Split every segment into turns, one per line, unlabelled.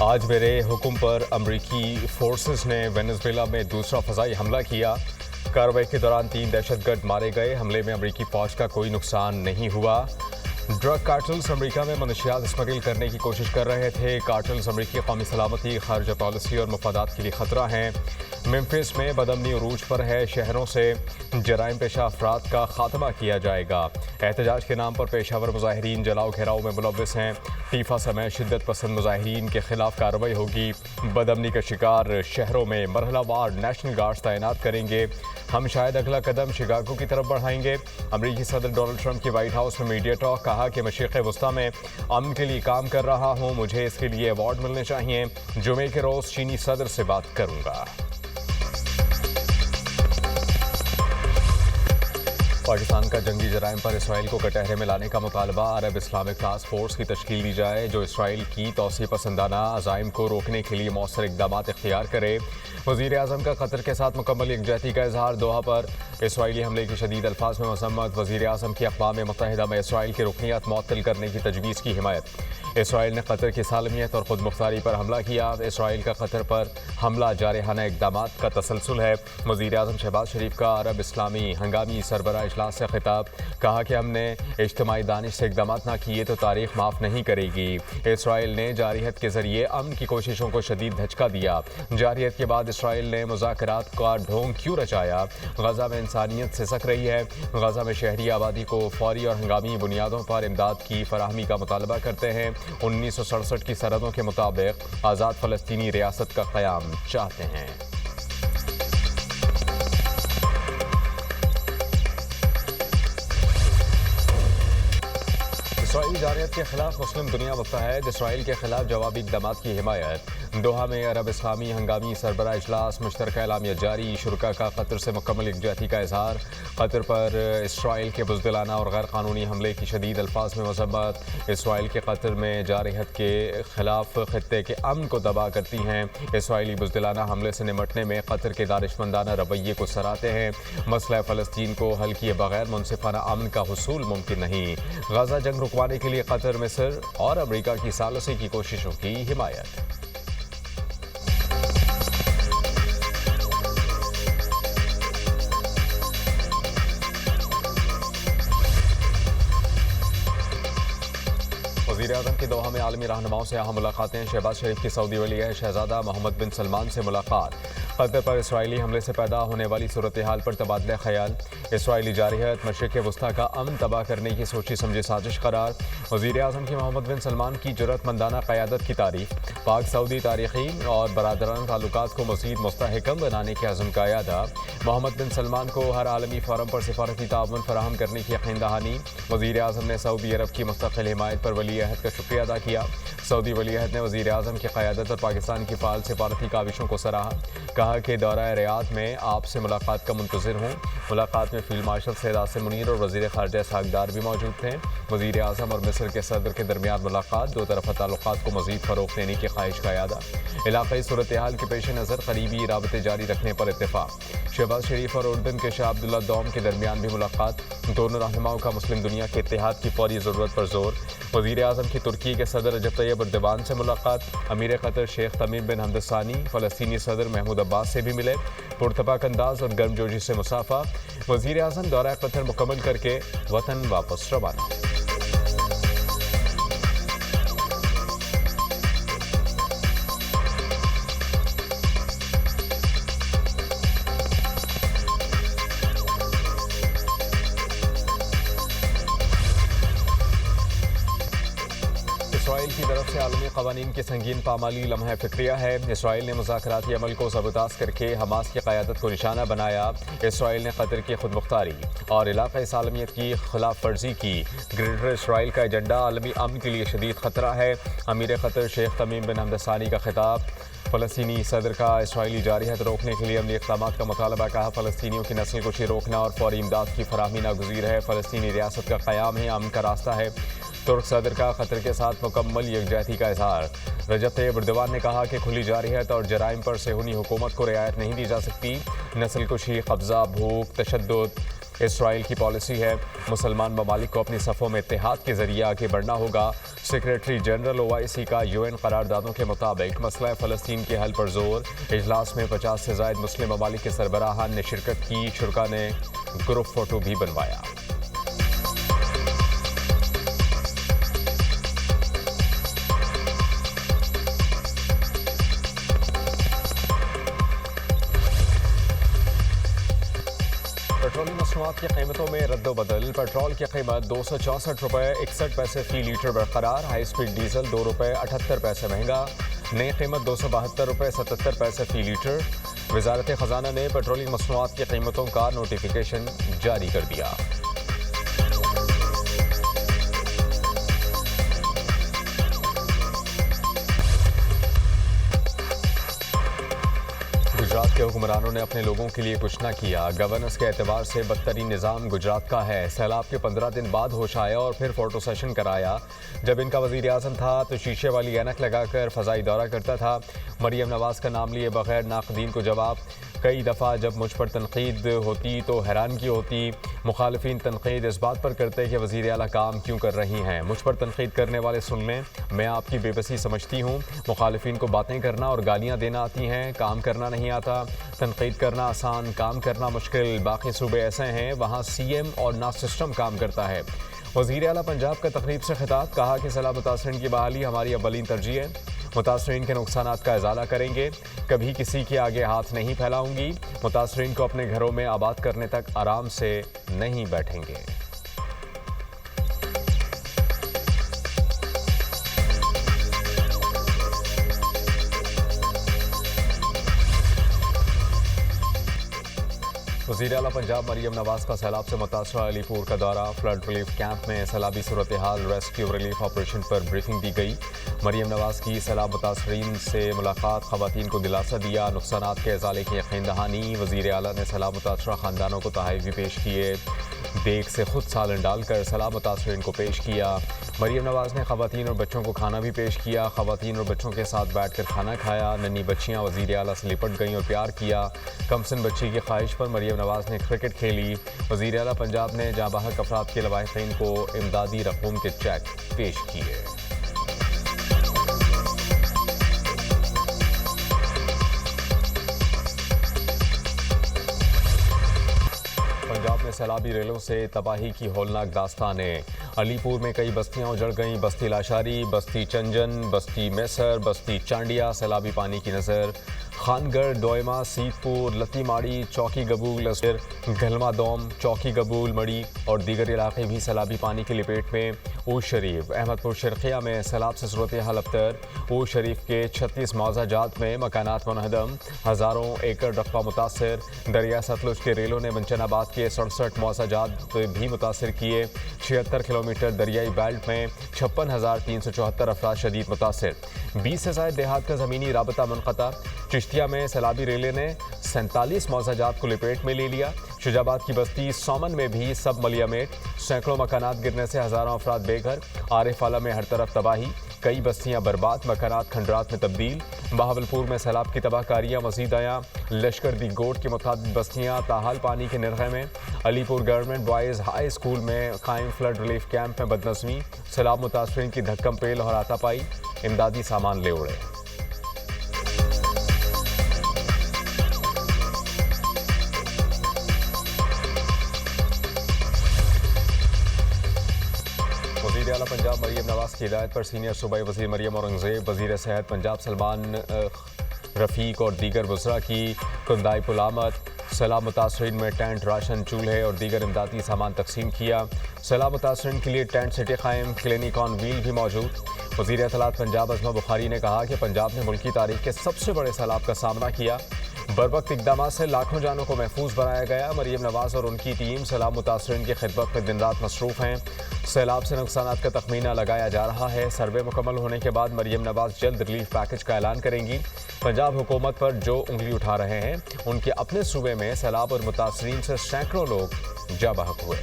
आज मेरे हुक्म पर अमरीकी फोर्सेस ने वेनेजुएला में दूसरा फ़ज़ाई हमला किया। कार्रवाई के दौरान 3 दहशतगर्द मारे गए। हमले में अमरीकी फ़ौज का कोई नुकसान नहीं हुआ। ड्रग कार्टल्स अमरीका में मनशियात स्मगल करने की कोशिश कर रहे थे। कार्टल्स अमरीकी कौमी सलामती, खारजा पॉलिसी और मफादात के लिए ख़तरा हैं। मेम्फिस में बदअमनी उरूज पर है। शहरों से जराइम पेशा अफराद का खात्मा किया जाएगा। एहतजाज के नाम पर पेशावर मुजाहिरीन जलाओ घेराव में मुलव्वस हैं। टीफा समेत शिद्दत पसंद मुजाहिरीन के खिलाफ कार्रवाई होगी। बदअमनी का शिकार शहरों में मरहलावार नेशनल गार्ड्स तैनात करेंगे। हम शायद अगला कदम शिकागो की तरफ बढ़ाएंगे। अमरीकी सदर डोनाल्ड ट्रंप की व्हाइट हाउस में मीडिया टॉक। कहा कि मशरिक़ वस्ता में अमन के लिए काम कर रहा हूँ, मुझे इसके लिए अवार्ड मिलने चाहिए। जुमे के रोज़ चीनी सदर से बात करूँगा। पाकिस्तान का जंगी जराइम पर इसराइल को कटहरे में लाने का मुतालबा। अरब इस्लामिक टास्क फोर्स की तश्कील दी जाए जो इसराइल की तौसी पसंदाना अज़ाइम को रोकने के लिए मौसर इक़दाम इख्तियार करे। वज़ीर आज़म का कतर के साथ मुकम्मल यकजहती का इजहार। दोहा पर इसराइली हमले की शदीद अल्फाज में मज़म्मत। वज़ीर आज़म की अक़वाम मुत्तहिदा में इसराइल की रुकनियत मुअत्तल करने की तजवीज़ की हिमायत। इसराइल ने कतर की सालमियत और खुद मुख्तारी पर हमला किया। इसराइल का कतर पर हमला जारहाना इक़दाम का तसलसल है। वज़ीर आज़म शहबाज शरीफ का अरब इस्लामी हंगामी सरबरा इजलास से खिताब। कहा कि हमने इज्तिमाई दानिश से इक़दाम ना किए तो तारीख माफ़ नहीं करेगी। इसराइल ने जारहियत के ज़रिए अमन की कोशिशों को शदीद धचका दिया। जारहियत के बाद इसराइल ने मुज़ाकरात का ढोंग क्यों रचाया। गज़ा में इंसानियत सिसक रही है। गज़ा में शहरी आबादी को फौरी और हंगामी बुनियादों पर इमदाद की फराहमी का मुतालबा करते हैं। 1967 की सरहदों के मुताबिक आज़ाद फ़लस्तीनी रियासत का क़याम चाहते हैं। इसराइली जारहियत के खिलाफ मुस्लिम दुनिया मुत्तहद। इसराइल के खिलाफ जवाबी इक़दाम की हिमायत। दोहा में अरब इस्लामी हंगामी सरबरा इजलास। मुश्तरका एलामिया जारी। शुरका का कतर से मुकम्मल यकजहती का इजहार। कतर पर इसराइल के बुज़दिलाना और गैर कानूनी हमले की शदीद अल्फाज में मज़म्मत। इसराइल के कतर में जारहियत के खिलाफ खित्ते के अमन को तबाह करती हैं। इसराइली बुज़दिलाना हमले से निमटने में कतर के दानिशमंदाना रवैये को सराहते हैं। मसला फ़लस्तीन को हल किए बगैर मुनसिफाना अमन का हुसूल मुमकिन नहीं। गज़ा जंग रुकवाने के लिए कतर, मिस्र और अमरीका की सालसी की कोशिशों की हिमायत। वज़ीर आज़म की दोहा में आलमी रहनुमाओं से अहम मुलाकातें। शहबाज शरीफ की सऊदी वली शहजादा मोहम्मद बिन सलमान से मुलाकात। कतर पर इसराइली हमले से पैदा होने वाली सूरत हाल पर तबादला ख्याल। इसराइली जारहियत मशरिक़ वस्ता का अमन तबाह करने की सोची समझी साजिश करार। वज़ीर आज़म की मोहम्मद बिन सलमान की जुर्रतमंदाना क़यादत की तारीफ़। पाक सऊदी तारीख़ी और बरादराना ताल्लुकात को मज़ीद मुस्तहकम बनाने के अज़्म का यादा। मोहम्मद बिन सलमान को हर आलमी फ़ोरम पर सिफारती ताउन फराहम करने की यकीन दहानी। वज़ीर आज़म ने सऊदी अरब की मुस्तक़िल हिमायत पर वली अहद का शुक्रिया अदा किया। सऊदी वली अहद ने वज़ीर आज़म की क़यादत और पाकिस्तान की फ़ाल सिफारती काविशों को सराहा। कहा कि दौरा रियाद में आपसे मुलाकात का मुंतज़िर हूँ। मुलाकात में फील्ड मार्शल सैयद आसिम मुनीर और वज़ीर ख़ारजा इसहाक़ डार भी मौजूद थे। वज़ीर आज़म और मिस्र के सदर के दरमियान मुलाकात। दो तरफ़ा ताल्लुक़ात को मज़ीद फ़रोग़ देने की ख्वाहिश का यादा। इलाक़ाई सूरत हाल के पेश नज़र करीबी राबते जारी रखने पर इत्तेफ़ाक़। शहबाज शरीफ और उर्दन के शाह अब्दुल्ला दौम के दरमियान भी मुलाकात। दोनों रहनुमाओं का मुस्लिम दुनिया के इत्तेहाद की फ़ौरी ज़रूरत पर जोर। वज़ीर आज़म की तुर्की के सदर रजब तैयब एर्दोगान से मुलाकात। अमीर कतर शेख तमीम बिन हमद सानी फ़लस्तीनी सदर महमूद अब्बास से भी मिले। पुरतपाक अंदाज और गर्मजोशी से मुसाफा। वज़ीर आज़म दौरा कतर मुकम्मल करके वतन वापस रवाना। इसराइल की तरफ से आलमी क़वानीन की संगीन पामाली लम्हा फ़िक्रिया है। इसराइल ने मुज़ाकराती अमल को ज़बरदस्त करके हमास की क़यादत को निशाना बनाया। इसराइल ने कतर की खुद मुख्तारी और इलाक़ाई सालमियत की खिलाफ वर्जी की। ग्रेटर इसराइल का एजेंडा आलमी अमन के लिए शदीद ख़तरा है। अमीर कतर शेख तमीम बिन हमद सानी का खिताब। फ़लस्तीनी सदर का इसराइली जारहियत रोकने के लिए अमली इक़दामात का मुतालबा। कहा फ़लस्तीनियों की नस्ल कुशी रोकना और फौरी इमदाद की फराहमी नागुज़ीर है। फ़लस्तीनी रियासत का क़याम ही अमन का रास्ता है। तुर्क सदर का कतर के साथ मुकम्मल यकजहती का इजहार। रजब तैयब एर्दोगान ने कहा कि खुली जारहियत और जराइम पर सेहूनी हुकूमत को रियायत नहीं दी जा सकती। नस्ल कुशी, कब्ज़ा, भूख, तशद्दुद इसराइल की पॉलिसी है मुसलमान ममालिक को अपनी सफ़ों में इत्तेहाद के जरिए आगे बढ़ना होगा। सेक्रेटरी जनरल ओआईसी का यूएन करारदादों के मुताबिक मसला फ़लस्तीन के हल पर जोर। इजलास में 50 से ज़ायद मुस्लिम ममालिक के सरबराहान ने शिरकत की। शुरा ने ग्रुप फोटो भी बनवाया। पेट्रोलियम मसनूआत की कीमतों में रद्दोबदल। पेट्रोल की कीमत 264 रुपये 61 पैसे फी लीटर बरकरार। हाई स्पीड डीजल 2 रुपये 78 पैसे महंगा। नई कीमत 272 रुपये 77 पैसे फी लीटर। वजारत खजाना ने पेट्रोलियम मसनूआत की कीमतों का नोटिफिकेशन जारी कर दिया। गुजरात के हुक्मरानों ने अपने लोगों के लिए कुछ न किया। गवर्नेंस के एतबार से बदतरीन निज़ाम गुजरात का है। सैलाब के 15 दिन बाद होश आया और फिर फोटो सेशन कराया। जब इनका वज़ीर आज़म था तो शीशे वाली ऐनक लगाकर फ़ज़ाई दौरा करता था। मरियम नवाज़ का नाम लिए बगैर नाक़दीन को जवाब। कई दफ़ा जब मुझ पर तनकीद होती तो हैरानगी होती। मुखालिफिन तनकीद इस बात पर करते कि वज़ीर आला काम क्यों कर रही हैं। मुझ पर तनकीद करने वाले सुन लें, मैं आपकी बेबसी समझती हूँ। मुखालिफिन को बातें करना और गालियाँ देना आती हैं, काम करना नहीं आता। तनकीद करना आसान, काम करना मुश्किल। बाकी सूबे ऐसे हैं वहाँ सीएम और ना सिस्टम काम करता है। वज़ीर आला पंजाब का तकरीब से खिताब। कहा कि सैलाब मुतासरीन की बहाली हमारी अव्वलीन तरजीह है। मुतासरीन के नुकसानात का इजाला करेंगे। कभी किसी के आगे हाथ नहीं फैलाऊंगी। मुतासरीन को अपने घरों में आबाद करने तक आराम से नहीं बैठेंगे। वज़ीर आला पंजाब मरियम नवाज़ का सैलाब से मुतासरा अलीपुर का दौरा। फ्लड रिलीफ कैंप में सैलाबी सूरत हाल, रेस्क्यू रिलीफ ऑपरेशन पर ब्रीफिंग दी गई। मरियम नवाज़ की सैलाब मुतासरीन से मुलाकात, ख़वातीन को दिलासा दिया। नुकसानात के इज़ाले की यकीन दहानी। वज़ीर आला ने सैलाब मुतासरा ख़ानदानों को तोहफ़े भी पेश किए। देग से खुद सालन डालकर सैलाब मुतासरीन को पेश किया। मरियम नवाज़ ने ख़वातीन और बच्चों को खाना भी पेश किया। ख़वातीन और बच्चों के साथ बैठ कर खाना खाया। नन्ही बच्चियाँ वज़ीर आला से लिपट गईं और प्यार किया। कमसन बच्ची की ख्वाहिश पर मरियम नवाज़ ने क्रिकेट खेली। वज़ीर आला पंजाब ने जाबाहक अफराद के लवाहिकीन को इमदादी रकूम के चेक पेश किए। पंजाब में सैलाबी रेलों से तबाही की होलनाक दास्तानें। अलीपुर में कई बस्तियां उजड़ गईं। बस्ती लाशारी, बस्ती चंजन, बस्ती मैसर, बस्ती चांडिया सैलाबी पानी की नज़र। खानगढ़, डोयमा, सीतपुर, लतीमाड़ी, चौकी गबूल, गलमादोम, चौकी गबूल, मड़ी और दीगर इलाके भी सैलाबी पानी की लपेट में। ऊज शरीफ, अहमदपुर शर्किया में सैलाब से सूरत हाल अबतर। ऊज शरीफ के 36 मौजा जात में मकानात मुनहदम, हज़ारों एकड़ रकबा मुतासर। दरिया सतलुज के रेलों ने मंचनाबाद के 67 मौजा जात भी मुतासर किए। 76 किलोमीटर दरियाई बेल्ट में 56,374 अफराद शदीद मुतासर। 20 से ज़ायद देहात का ज़मीनी राबता मुनक़ता। चिश्तिया में सैलाबी रेले ने 47 मौजा जात को लपेट में ले लिया। शुजाबाद की बस्ती सोमन में भी सब मलियामेट। सैकड़ों मकानात गिरने से हज़ारों अफराद बेघर। आरिफ आला में हर तरफ तबाही, कई बस्तियां बर्बाद, मकानात खंडरात में तब्दील। बहावलपुर में सैलाब की तबाहकारियां मज़ीद आया। लश्कर दी गोट की मुताबिक बस्तियां ताहाल पानी के निर्गे में। Alipur government boys high school में कायम फ्लड रिलीफ कैंप में बदनज़मी। सैलाब मुतासरीन की धक्कम पेल और हाथापाई। इमदादी सामान ले उड़े। वज़ीर आला पंजाब मरियम नवाज़ की हिदायत पर सीनियर सूबाई वज़ीर मरियम औरंगज़ेब, वज़ीर सेहत पंजाब सलमान रफ़ीक और दीगर वज़रा की कुंदाई पुलामत। सैलाब मुतासरीन में टेंट, राशन, चूल्हे और दीगर इमदादी सामान तकसीम किया। सैलाब मुतासरीन के लिए टेंट सिटी कायम, क्लिनिक ऑन व्हील भी मौजूद। वज़ीर इत्तलात पंजाब अज़मा बुखारी ने कहा कि पंजाब ने मुल्की तारीख के सबसे बड़े सैलाब का सामना किया। बरवक्त इकदाम से लाखों जानों को महफूज बनाया गया। मरियम नवाज़ और उनकी टीम सैलाब मुतासरीन की खिदमत में दिन रात मसरूफ़ हैं। सैलाब से नुकसानात का तखमीना लगाया जा रहा है। सर्वे मुकम्मल होने के बाद मरियम नवाज़ जल्द रिलीफ पैकेज का ऐलान करेंगी। पंजाब हुकूमत पर जो उंगली उठा रहे हैं उनके अपने सूबे में सैलाब और मुतासरीन से सैकड़ों लोग जा बहक हुए।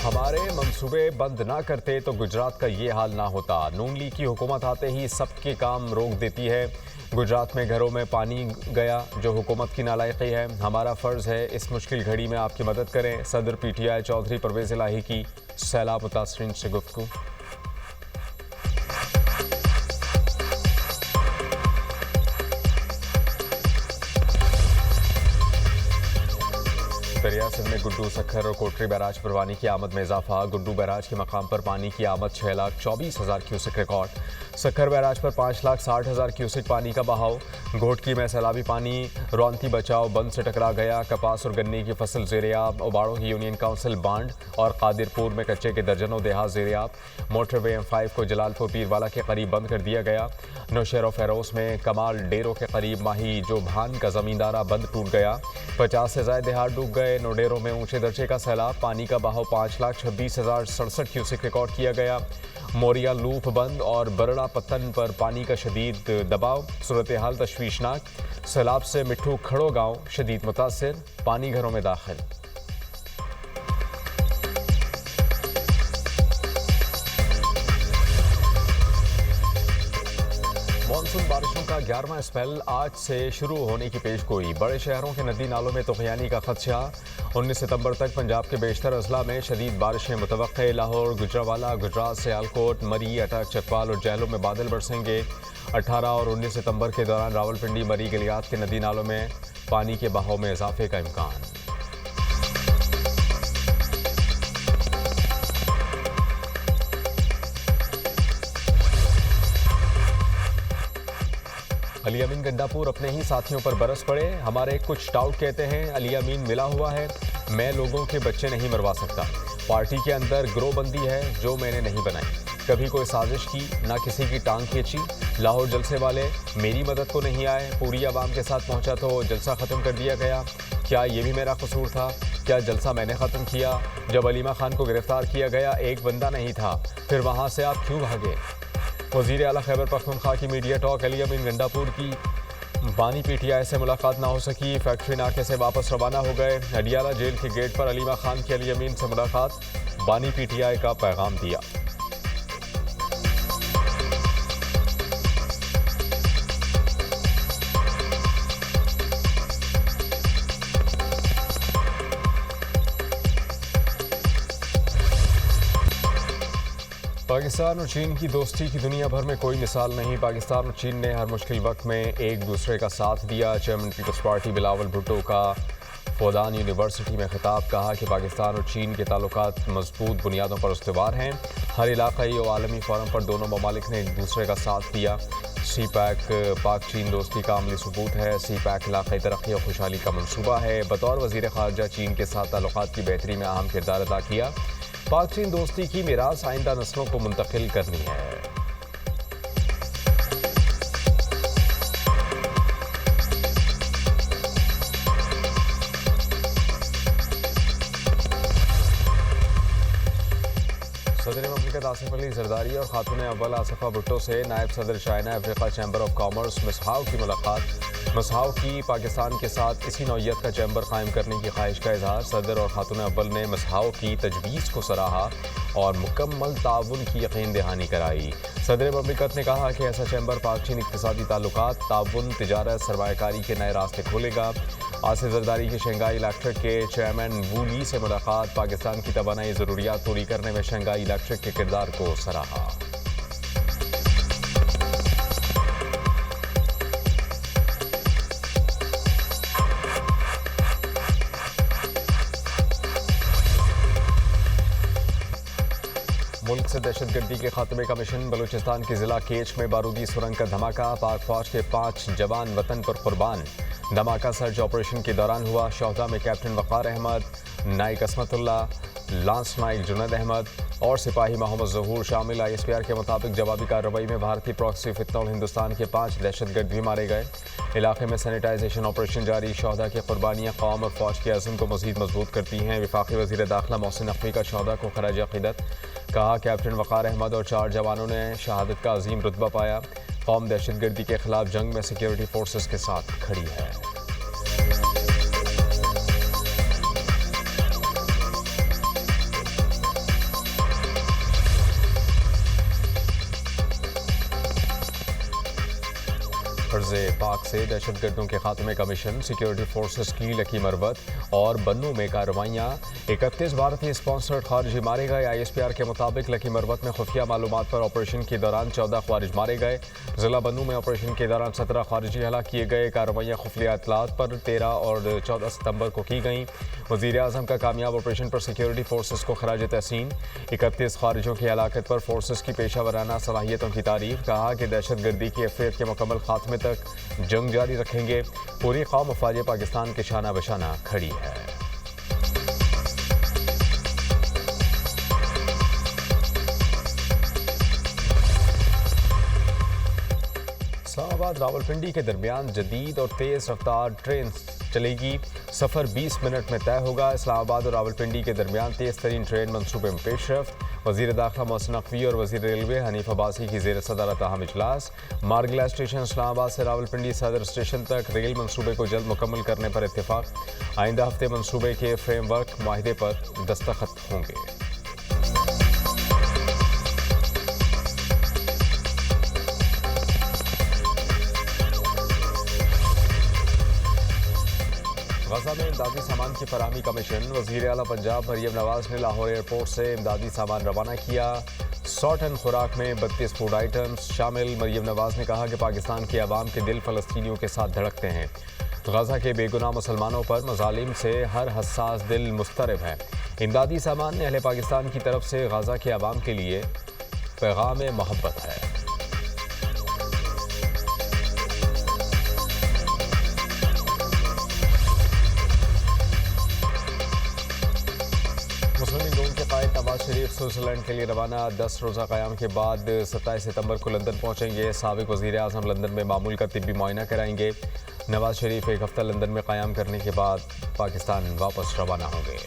हमारे हमारे मंसूबे बंद ना करते तो गुजरात का ये हाल ना होता। नून लीग की हुकूमत आते ही सबके काम रोक देती है। गुजरात में घरों में पानी गया जो हुकूमत की नालायकी है। हमारा फ़र्ज़ है इस मुश्किल घड़ी में आपकी मदद करें। सदर PTI चौधरी परवेज़ इलाही की सैलाब मुतासरीन से गुफ्तगू। दरिया सिंध में गुड्डू, सखर और कोटरी बैराज पर पानी की आमद में इजाफा। गुड्डू बैराज के मकाम पर पानी की आमद 6,24,000 क्यूसिक रिकॉर्ड। सखर बैराज पर 5,60,000 क्यूसिक पानी का बहाव। घोटकी में सैलाबी पानी रौनती बचाव बंद से टकरा गया। कपास और गन्ने की फसल ज़ेर-ए-आब। उबाड़ों की यूनियन काउंसिल बांड और कादिरपुर में कच्चे के दर्जनों देहात ज़ेर-ए-आब। मोटरवे M5 को जलालपुर पीरवाला के करीब बंद कर दिया गया। नौशहर और फेरोज में कमाल डेरों के करीब माही जो भान का ज़मींदारा बंद टूट गया। 50 से ज़ायद देहात डूब गए। नोडेरों में ऊंचे दर्जे का सैलाब। पानी का बहाव 5,26,067 क्यूसिक रिकॉर्ड किया गया। मोरिया लूप बंद और बरड़ा पत्तन पर पानी का शदीद दबाव। सूरत हाल तशवीशनाक। सैलाब से मिट्ठू खड़ो गांव शदीद मुतासिर। पानी घरों में दाखिल। मानसून बारिशों का 11वां स्पेल आज से शुरू होने की पेशगोई। बड़े शहरों के नदी नालों में तुग़यानी का खदशा। 19 सितंबर तक पंजाब के बेशतर अजला में शदीद बारिशें मुतवक्के। लाहौर, गुजरावाला, गुजरात, सियालकोट, मरी, अटक, चकवाल और जहलों में बादल बरसेंगे। 18 और 19 सितंबर के दौरान रावलपिंडी, मरी, गलियात के नदी नालों में पानी के बहाव में इजाफे का इम्कान। अली अमीन गंडापुर अपने ही साथियों पर बरस पड़े। हमारे कुछ डाउट कहते हैं अली अमीन मिला हुआ है। मैं लोगों के बच्चे नहीं मरवा सकता। पार्टी के अंदर ग्रोहबंदी है जो मैंने नहीं बनाई। कभी कोई साजिश की ना किसी की टांग खींची। लाहौर जलसे वाले मेरी मदद को नहीं आए। पूरी आवाम के साथ पहुंचा तो जलसा ख़त्म कर दिया गया। क्या ये भी मेरा कसूर था? क्या जलसा मैंने ख़त्म किया? जब अलीमा खान को गिरफ्तार किया गया एक बंदा नहीं था, फिर वहाँ से आप क्यों भागे? वज़ीर आला खैबर पख्तूनख्वा की मीडिया टॉक। अली अमीन गंडापुर की बानी PTI से मुलाकात ना हो सकी। फैक्ट्री नाके से वापस रवाना हो गए। अडियाला जेल के गेट पर अलीमा खान की अली अमीन से मुलाकात। बानी PTI का पैगाम दिया। पाकिस्तान और चीन की दोस्ती की दुनिया भर में कोई मिसाल नहीं। पाकिस्तान और चीन ने हर मुश्किल वक्त में एक दूसरे का साथ दिया। Chairman peoples party Bilawal Bhutto का फौदान यूनिवर्सिटी में खिताब। कहा कि पाकिस्तान और चीन के ताल्लुकात मजबूत बुनियादों पर उस्तवार हैं। हर इलाकाई और आलमी फोरम पर दोनों ममालिक ने एक दूसरे का साथ दिया। CPEC पाक चीन दोस्ती का अमली सबूत है। CPEC इलाकाई तरक्की और खुशहाली का मनसूबा है। बतौर वज़ीर ख़ारजा चीन के साथ ताल्लुकात की बेहतरी में अहम किरदार अदा किया। पाक चीन दोस्ती की मीरास आइंदा नस्लों को मुंतकिल करनी है। सदर ममलिकत आसिफ अली जरदारी और खातून अव्वल आसिफा भुट्टो से नायब सदर China Africa chamber of commerce मसहाव की मुलाकात। मसहाव की पाकिस्तान के साथ इसी नौइयत का चैम्बर कायम करने की ख्वाहिश का इजहार। सदर और खातून अव्वल ने मसहाव की तजवीज़ को सराहा और मुकम्मल ताउन की यकीन दहानी कराई। सदर ममलिकत ने कहा कि ऐसा चैम्बर पाक चीन इक़्तिसादी ताल्लुकात, ताउन, तिजारत, सरमायाकारी के नए रास्ते खोलेगा। आसिफ जरदारी की शंघाई इलेक्ट्रिक के चेयरमैन वू ली से मुलाकात। पाकिस्तान की तवानाई ज़रूरियात पूरी करने में शंघाई इलेक्ट्रिक के किरदार को सराहा। मुल्क से दहशतगर्दी के खात्मे का मिशन। बलूचिस्तान के ज़िला केच में बारूदी सुरंग का धमाका। पाक फौज के 5 जवान वतन पर कुर्बान। धमाका सर्च ऑपरेशन के दौरान हुआ। शोहदा में कैप्टन वक़ार अहमद, नाइक असमतुल्ला, लांस नाइक जुनैद अहमद और सिपाही मोहम्मद ज़हूर शामिल। ISPR के मुताबिक जवाबी कार्रवाई में भारतीय प्रॉक्सी फितनउल हिंदुस्तान के 5 दहशतगर्द भी मारे गए। इलाके में सैनिटाइजेशन ऑपरेशन जारी। शोहदा की कुर्बानियाँ कौम और फौज के अज़्म को मज़ीद मजबूत करती हैं। वफाकी वज़ीर दाखिला मोहसिन नकवी का शोहदा को खराज अक़ीदत। कहा कैप्टन वक़ार अहमद और 4 जवानों ने शहादत का अजीम रुतबा पाया। कौम दहशतगर्दी के खिलाफ जंग में सिक्योरिटी फोर्सेस के साथ खड़ी है। हिफ्ज़ पाक से दहशतगर्दों के खात्मे का मिशन, सिक्योरिटी फोर्सेस की लकी मरबत और बन्नू में कार्रवाइयाँ। 31 भारतीय स्पॉन्सर्ड खारिजी मारे गए। ISPR के मुताबिक लकी मरबत में खुफिया मालूमात पर ऑपरेशन के दौरान 14 खारिज मारे गए। जिला बन्नू में ऑपरेशन के दौरान 17 खारिजी हलाक किए गए। कार्रवाइयाँ खुफिया इतलात पर 13 और 14 सितंबर को की गईं। वज़ीर आज़म का कामयाब ऑपरेशन पर सिक्योरिटी फोर्सेस को खराज तहसीन। 31 खारिजों की हलाकत पर फोर्सेस की पेशा वराना सलाहियतों की तारीफ। कहा कि दहशतगर्दी की अफरीत के मुकम्मल खात्मे तक जंग जारी रखेंगे। पूरी कौम अफवाज पाकिस्तान के शाना बशाना खड़ी है। इस्लामाबाद रावलपिंडी के दरमियान जदीद और तेज़ रफ्तार ट्रेन चलेगी। सफ़र 20 मिनट में तय होगा। इस्लामाबाद और रावलपिंडी के दरमियान तेज़ तरीन ट्रेन मनसूबे में पेशरफ। वज़ीर दाखिला मोहसिन नकवी और वज़ीर रेलवे हनीफ अब्बासी की ज़ेर सदारत अहम इजलास। मारगिला स्टेशन इस्लामाबाद से रावलपिंडी सदर स्टेशन तक रेल मनसूबे को जल्द मुकम्मल करने पर इत्तेफाक। आइंदा हफ्ते मनसूबे के फ्रेमवर्क माहिदे पर दस्तखत होंगे। गजा में इमदादी सामान की फराहमी का मिशन। वज़ीर आला पंजाब मरियम नवाज ने लाहौर एयरपोर्ट से इमदादी सामान रवाना किया। 100 टन खुराक में 32 फूड आइटम्स शामिल। मरियम नवाज ने कहा कि पाकिस्तान के अवाम के दिल फ़लस्तीनियों के साथ धड़कते हैं। गजा के बेगुनाह मुसलमानों पर मज़ालिम से हर हसास दिल मुस्तरब है। इमदादी सामान में अहले पाकिस्तान की तरफ से गजा के अवाम के लिए पैगाम मोहब्बत है। मुस्लिम लीग के कायद नवाज शरीफ स्विट्ज़रलैंड के लिए रवाना। 10 रोज़ा क़याम के बाद 27 सितंबर को लंदन पहुंचेंगे। साबिक़ वज़ीर आज़म लंदन में मामूल का तिब्बी मुआयना कराएंगे। नवाज शरीफ एक हफ्ता लंदन में क़याम करने के बाद पाकिस्तान वापस रवाना होंगे।